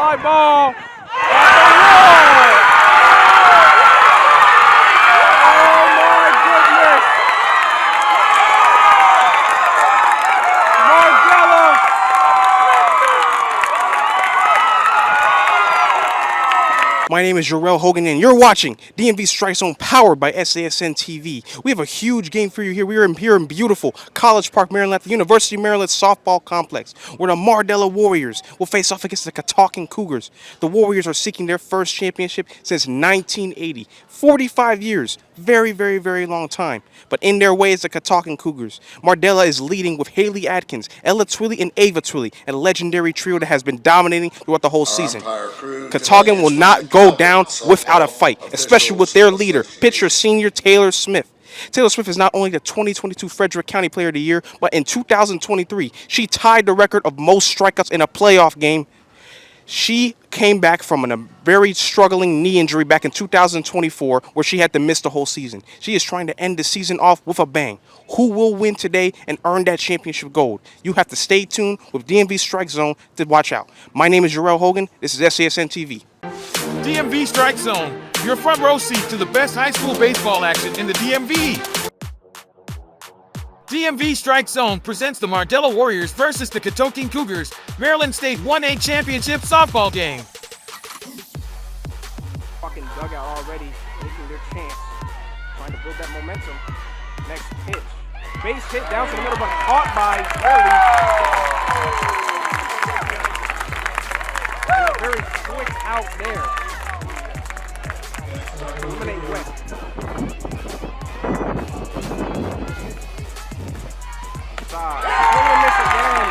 fly ball. My name is Jarrell Hogan, and you're watching DMV Strike Zone, powered by SASN TV. We have a huge game for you here. We are here in beautiful College Park, Maryland, at the University of Maryland softball complex, where the Mardela Warriors will face off against the Catoctin Cougars. The Warriors are seeking their first championship since 1980. 45 years. Very, very, very long time. But in their way is the Catoctin Cougars. Mardella is leading with Haley Atkins, Ella Twilley, and Ava Twilley, a legendary trio that has been dominating throughout the whole season. Catoctin will not go down without a fight, especially with their leader, pitcher senior Taylor Smith. Taylor Smith is not only the 2022 Frederick County Player of the Year, but in 2023, she tied the record of most strikeouts in a playoff game. She came back from a very struggling knee injury back in 2024, where she had to miss the whole season. She is trying to end the season off with a bang. Who will win today and earn that championship gold? You have to stay tuned with DMV Strike Zone to watch out. My name is Jarrell Hogan. This is SASN TV. DMV Strike Zone, your front row seat to the best high school baseball action in the DMV. DMV Strike Zone presents the Mardela Warriors versus the Catoctin Cougars, Maryland State 1A Championship softball game. Fucking dugout already, taking their chance, trying to build that momentum. Next pitch, base hit down to the middle, but caught by Kory. And a very quick out there. Eliminate West. Swing and miss again.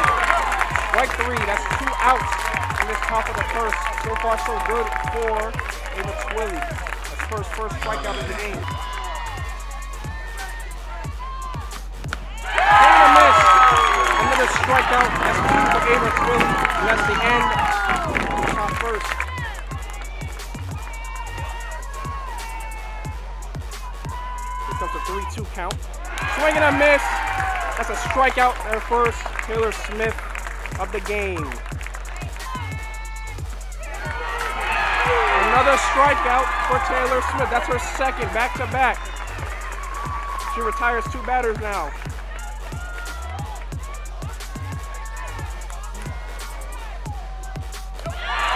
Strike three. That's 2 outs in this top of the first. So far, so good for Ava Twilley. That's first strikeout of the game. Swing and miss. Another strikeout. That's 2 for Ava Twilley. And that's the end of the top first. Here comes a 3-2 count. Swing and a miss. That's a strikeout, their first Taylor Smith of the game. Another strikeout for Taylor Smith. That's her second, back-to-back. She retires 2 batters now.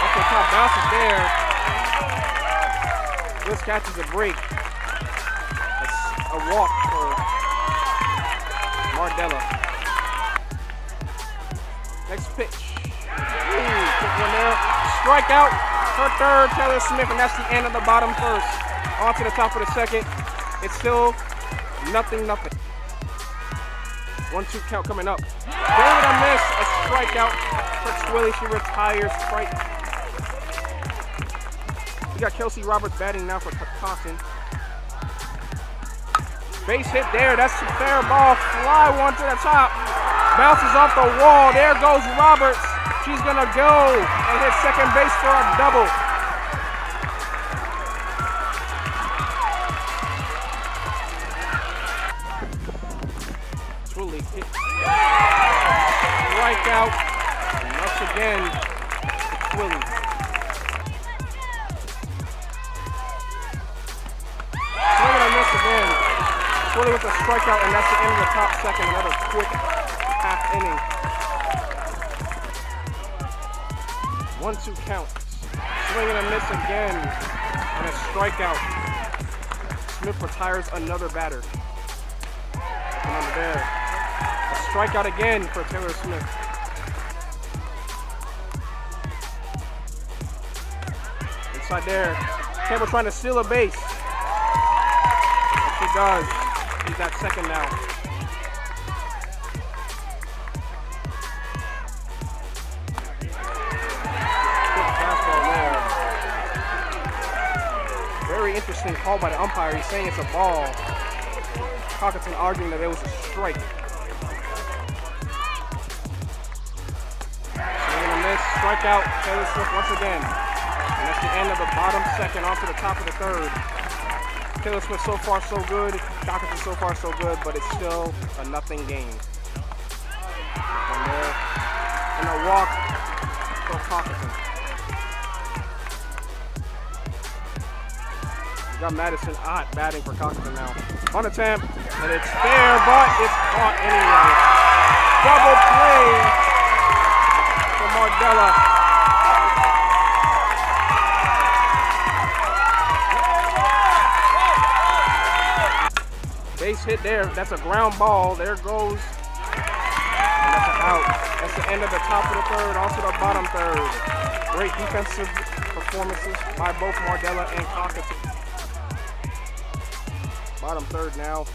Okay, top bounces there. This catches a break. That's a walk for Mardella. Next pitch. Quick one there. Strikeout. Her third, Taylor Smith, and that's the end of the bottom first. On to the top of the second. It's still nothing. 1-2 count coming up. Bang and a miss. A strikeout for Twilley. She retires. We got Kelsey Roberts batting now for Catoctin. Base hit there, that's a fair ball, fly one to the top, bounces off the wall, there goes Roberts. She's gonna go and hit second base for a double. Twilley hit, strikeout, and once again, Twilley. Swing and a miss again. Twilley with a strikeout, and that's the end of the top second. Another quick half inning. 1-2 count. Swing and a miss again, and a strikeout. Smith retires another batter. And under there, a strikeout again for Taylor Smith. Inside there, Campbell trying to steal a base. She does. He's at second now. Good fastball there. Very interesting call by the umpire. He's saying it's a ball. Catoctin arguing that it was a strike. Swing and a miss. Strikeout. Taylor Smith once again. And that's the end of the bottom second. On to the top of the third. Taylor Smith so far so good, Catoctin so far so good, but it's still a nothing game. And a walk for Catoctin. got Madison Ott batting for Catoctin now. On attempt, and it's fair, but it's caught anyway. Double play for Mardella. Base hit there. That's a ground ball. There goes. And that's an out. That's the end of the top of the third, also the bottom third. Great defensive performances by both Mardella and Catoctin. Bottom third now.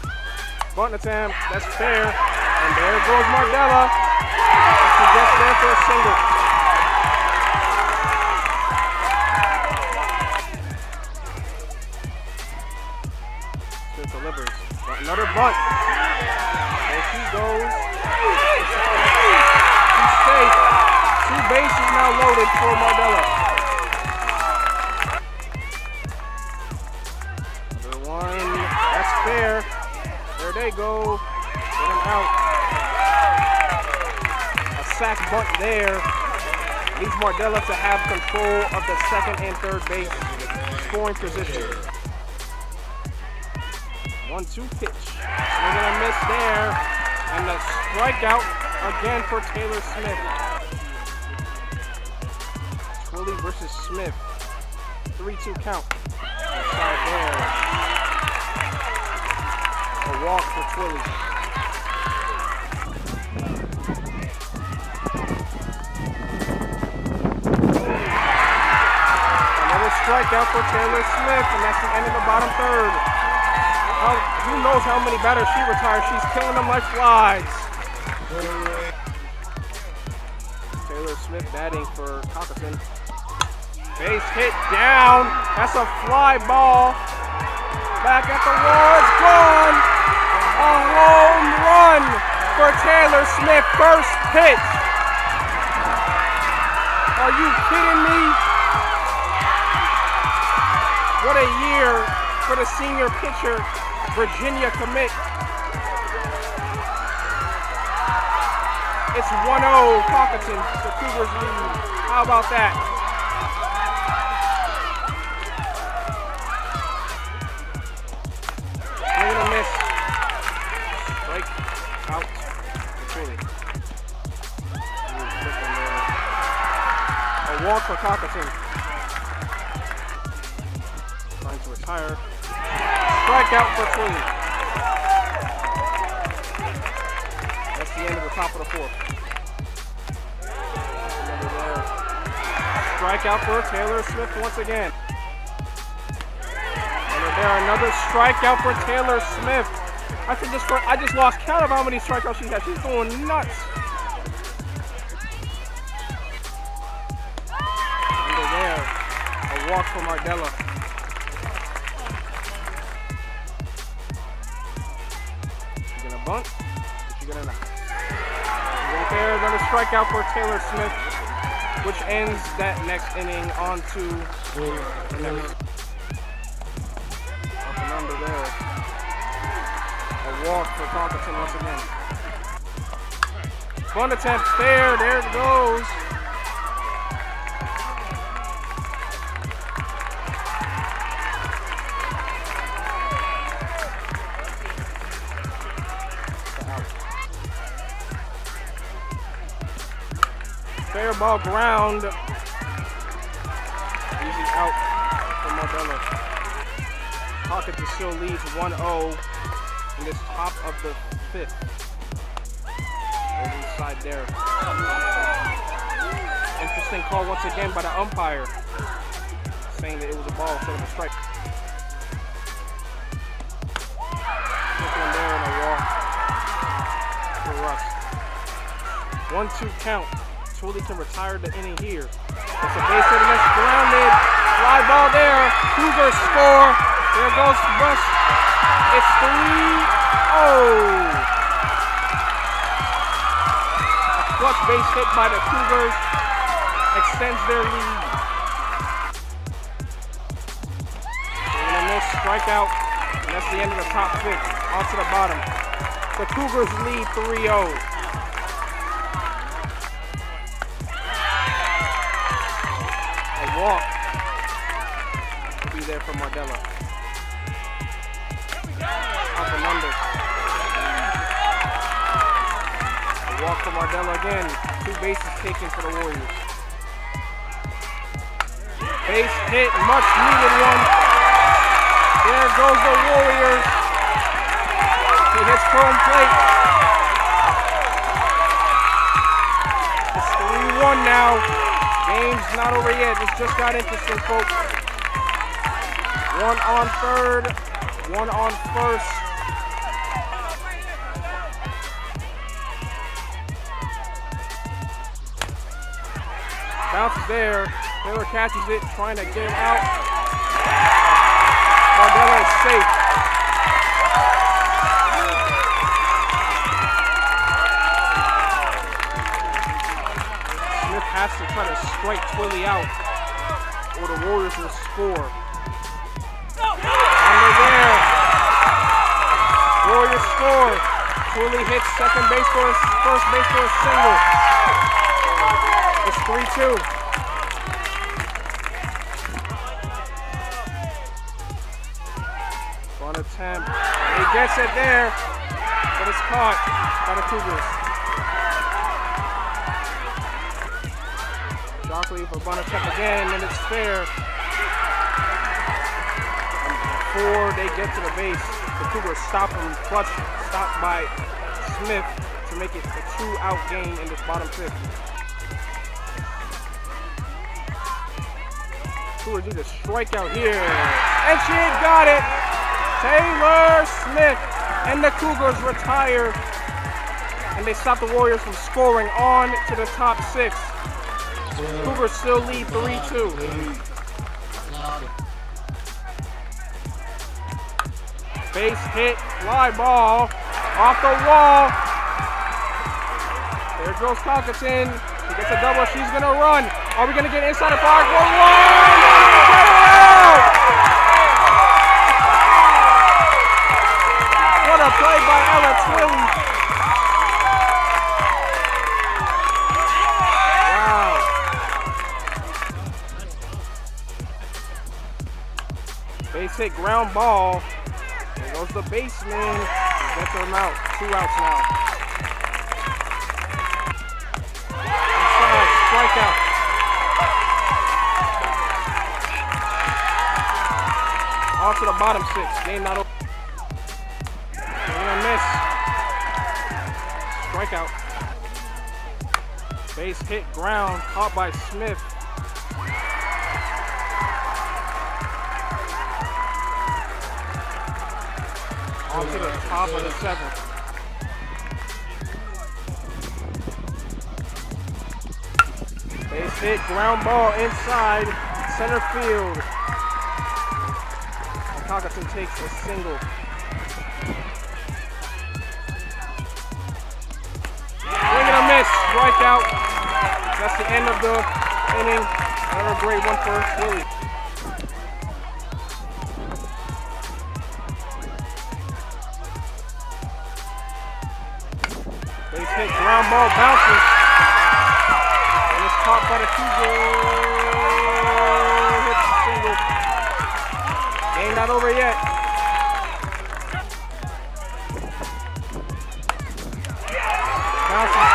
Bunt attempt. That's fair. And there goes Mardella. She gets there for a single. Smith delivers. Another bunt. There she goes. She's safe. 2 bases now loaded for Mardella. Another one. That's fair. There they go. Get him out. A sack bunt there. Leads Mardella to have control of the second and third base scoring position. 1-2 pitch. We're gonna miss there. And the strikeout again for Taylor Smith. Twilley versus Smith. 3-2 count. Inside there. A walk for Twilley. Another strikeout for Taylor Smith, and that's the end of the bottom third. Who knows how many batters she retires? She's killing them like flies. Taylor Smith batting for Catoctin. Base hit down. That's a fly ball. Back at the wall. It's gone. A home run for Taylor Smith. First pitch. Are you kidding me? What a year for the senior pitcher. Virginia commit. It's 1-0 Catoctin. The Cougars lead. How about that? Swing and a miss. Strike out. Twilley. A walk for Catoctin. Trying to retire. Strikeout for Twilley. That's the end of the top of the fourth. Strikeout for Taylor Smith once again. And there, another strikeout for Taylor Smith. I just lost count of how many strikeouts she has. She's going nuts. Under there, a walk for Mardella. Bunt, but you get a knock. Right there, another strikeout for Taylor Smith, which ends that next inning on to the next. Up and under there. A walk for Catoctin once again. Bunt attempt fair, there it goes. Fair ball ground. Easy out for Mardella. Catoctin still leads 1-0 in this top of the fifth. Over inside there. Interesting call once again by the umpire, saying that it was a ball instead of a strike. Quick one there and a walk for Russ. 1-2 count. Twilley can retire the inning here. It's a base hit and it's grounded. Fly ball there. Cougars score. There goes Russ. It's 3-0. A clutch base hit by the Cougars extends their lead. They're gonna miss strikeout, and that's the end of the top fifth. On to the bottom. The Cougars lead 3-0. Walk will be there for Mardella. Up and under. The walk for Mardella again. 2 bases taken for the Warriors. Base hit, much needed one. There goes the Warriors. He hits home plate. It's 3-1 now. Game's not over yet. This just got interesting, folks. 1 on third, 1 on first. Bounces there. Taylor catches it, trying to get him out. Mardella is safe. Smith has to try to strike Twilley out, or the Warriors will score. Under there. Warriors score. Twilley hits second base for a first base for a single. It's 3-2. Fun attempt. He gets it there, but it's caught by the Cougars. Shockley for bunt attempt again, and it's fair. Before they get to the base, the Cougars stop him, clutch, stopped by Smith to make it a 2-out game in this bottom 5th. Cougars need a strikeout here, and she got it. Taylor Smith, and the Cougars retire, and they stop the Warriors from scoring on to the top 6. Cougars still lead 3-2. Base hit, fly ball, off the wall. There goes Catoctin. She gets a double, she's gonna run. Are we gonna get inside the park? We'll run! Get her out! What a play by Ella Twilley. Wow. Base hit, ground ball. There goes the baseman. Gets them out. 2 outs now. Inside, strikeout. On to the bottom 6. Game not over. Swing and miss. Strikeout. Base hit, ground, caught by Smith. On to the top of the 7th. Base hit, ground ball inside center field. And Catoctin takes a single. Swing and a miss, strikeout. That's the end of the inning. Another great one for Twilley. Base hit, ground ball bounces, and it's caught by the Cougars. Hits the single. Game not over yet. Bounces.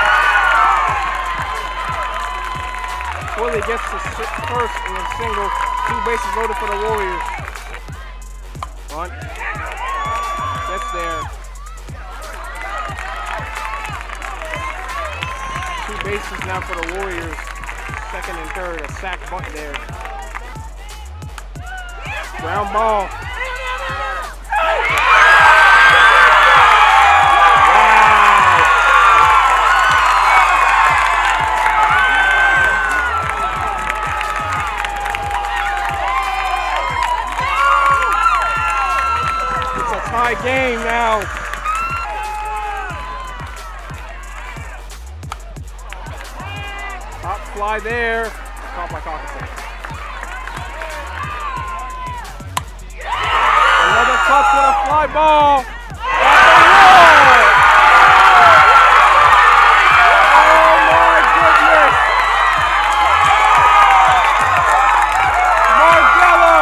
Twilley gets the first and then single. 2 bases loaded for the Warriors. Bunt. Gets there. 2 bases now for the Warriors. Second and third, a sack bunt there. Ground ball. It's a tie game now. Top fly there. Caught by Catoctin. Another touch with a fly ball. Off the wall. Oh my goodness. Mardella.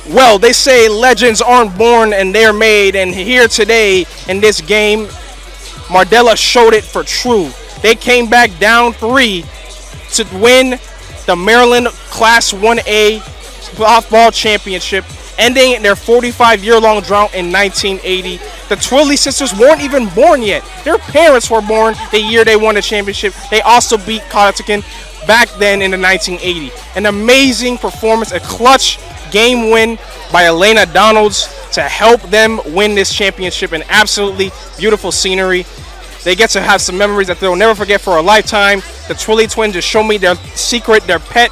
Well, they say legends aren't born and they're made, and here today in this game, Mardella showed it for true. They came back down 3 to win the Maryland Class 1A softball championship, ending their 45-year-long drought in 1980. The Twilley sisters weren't even born yet. Their parents were born the year they won the championship. They also beat Catoctin back then in the 1980. An amazing performance, a clutch game win by Elana to help them win this championship, and absolutely beautiful scenery. They get to have some memories that they'll never forget for a lifetime. The Twilley twins just show me their secret, their pet,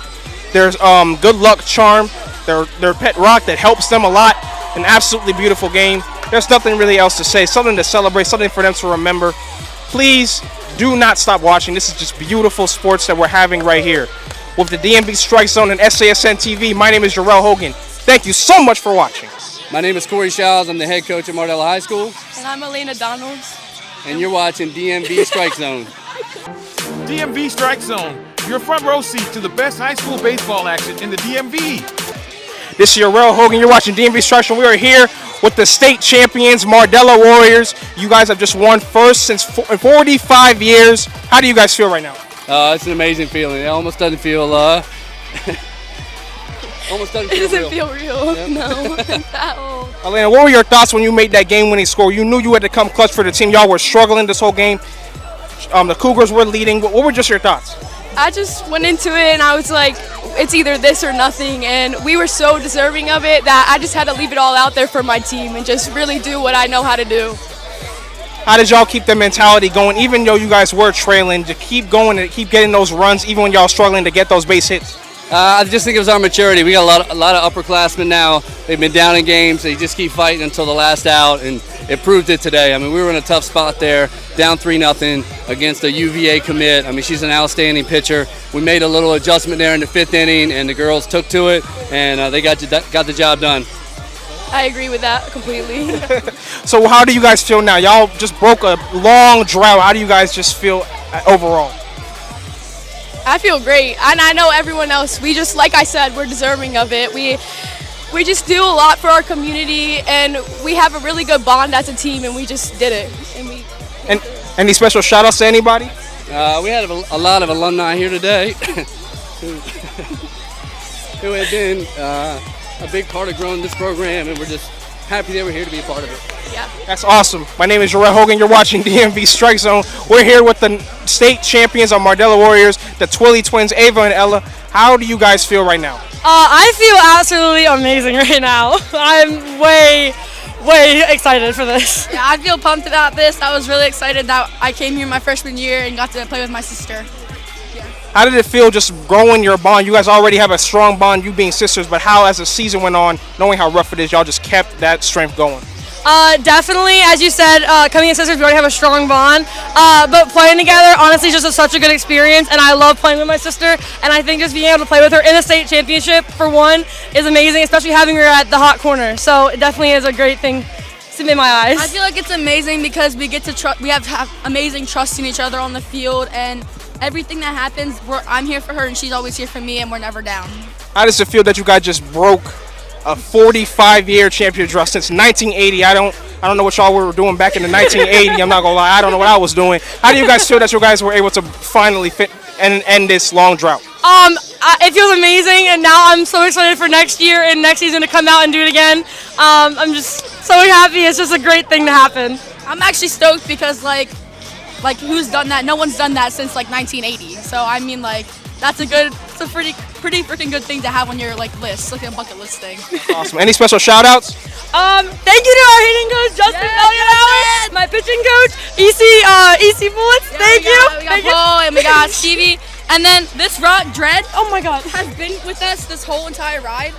their good luck charm, their pet rock that helps them a lot. An absolutely beautiful game. There's nothing really else to say. Something to celebrate, something for them to remember. Please do not stop watching. This is just beautiful sports that we're having right here. With the DMV Strike Zone and SASN TV, my name is Jarrell Hogan. Thank you so much for watching. My name is Kory Shiles. I'm the head coach at Mardella High School. And I'm Elana Donalds. And you're watching DMV Strike Zone. DMV Strike Zone, your front row seat to the best high school baseball action in the DMV. This is Jarrell Hogan. You're watching DMV Strike Zone. We are here with the state champions, Mardela Warriors. You guys have just won first since 45 years. How do you guys feel right now? It's an amazing feeling. It almost doesn't feel It doesn't feel real. Yep. No, that old. Elana, what were your thoughts when you made that game-winning score? You knew you had to come clutch for the team. Y'all were struggling this whole game. The Cougars were leading. What were just your thoughts? I just went into it and I was like, it's either this or nothing. And we were so deserving of it that I just had to leave it all out there for my team and just really do what I know how to do. How did y'all keep the mentality going, even though you guys were trailing, to keep going and keep getting those runs, even when y'all struggling to get those base hits? I just think it was our maturity. We got a lot of upperclassmen now. They've been down in games. They just keep fighting until the last out, and it proved it today. I mean, we were in a tough spot there, down 3-0 against a UVA commit. I mean, she's an outstanding pitcher. We made a little adjustment there in the 5th inning, and the girls took to it, and they got the job done. I agree with that completely. So how do you guys feel now? Y'all just broke a long drought. How do you guys just feel overall? I feel great, and I know everyone else. We just, like I said, we're deserving of it. We just do a lot for our community, and we have a really good bond as a team, and we just did it. And any special shout-outs to anybody? We had a lot of alumni here today who have been a big part of growing this program, and we're just happy they were here to be a part of it. Yeah. That's awesome. My name is Jarrell Hogan. You're watching DMV Strike Zone. We're here with the state champions of Mardella Warriors, the Twilley twins, Ava and Ella. How do you guys feel right now? I feel absolutely amazing right now. I'm way excited for this. Yeah, I feel pumped about this. I was really excited that I came here my freshman year and got to play with my sister. How did it feel just growing your bond? You guys already have a strong bond, you being sisters, but how, as the season went on, knowing how rough it is, y'all just kept that strength going? Definitely, as you said, coming in sisters, we already have a strong bond. But playing together, honestly, just such a good experience, and I love playing with my sister. And I think just being able to play with her in a state championship, for one, is amazing, especially having her at the hot corner. So it definitely is a great thing in my eyes. I feel like it's amazing because we get to we have amazing trust in each other on the field, and everything that happens, I'm here for her, and she's always here for me, and we're never down. How does it feel that you guys just broke a 45-year championship drought since 1980? I don't know what y'all were doing back in the 1980. I'm not gonna lie, I don't know what I was doing. How do you guys feel that you guys were able to finally fit and end this long drought? It feels amazing, and now I'm so excited for next year and next season to come out and do it again. I'm just so happy. It's just a great thing to happen. I'm actually stoked because like who's done that? No one's done that since like 1980. So I mean, like, it's a pretty freaking good thing to have on your list, like a bucket list thing. Awesome. Any special shout outs? Thank you to our hitting coach, Justin Bellion, my pitching coach, EC Bullets. Yeah, Thank you. We got Paul and we got Stevie. And then this rock, Dread, Oh my God. has been with us this whole entire ride.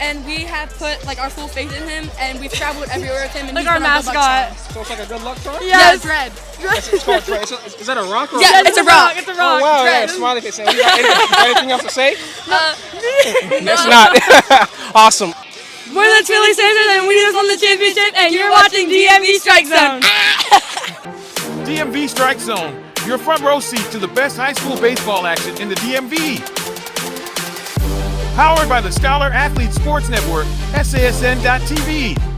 And we have put our full faith in him, and we've traveled everywhere with him. And Like he's our been good luck mascot. charm. So it's like a good luck charm? Yes. Yeah, Dread. It's called Dread. Is that a rock? Or Yeah, it's a rock. It's a Oh, rock. wow. Dread. Yeah, smiley face. Anything else to say? No. It's not. Awesome. We're the Twilley sisters, and we just won the championship, and you're watching DMV Strike Zone. DMV Strike Zone, your front row seat to the best high school baseball action in the DMV. Powered by the Scholar Athlete Sports Network, SASN.TV.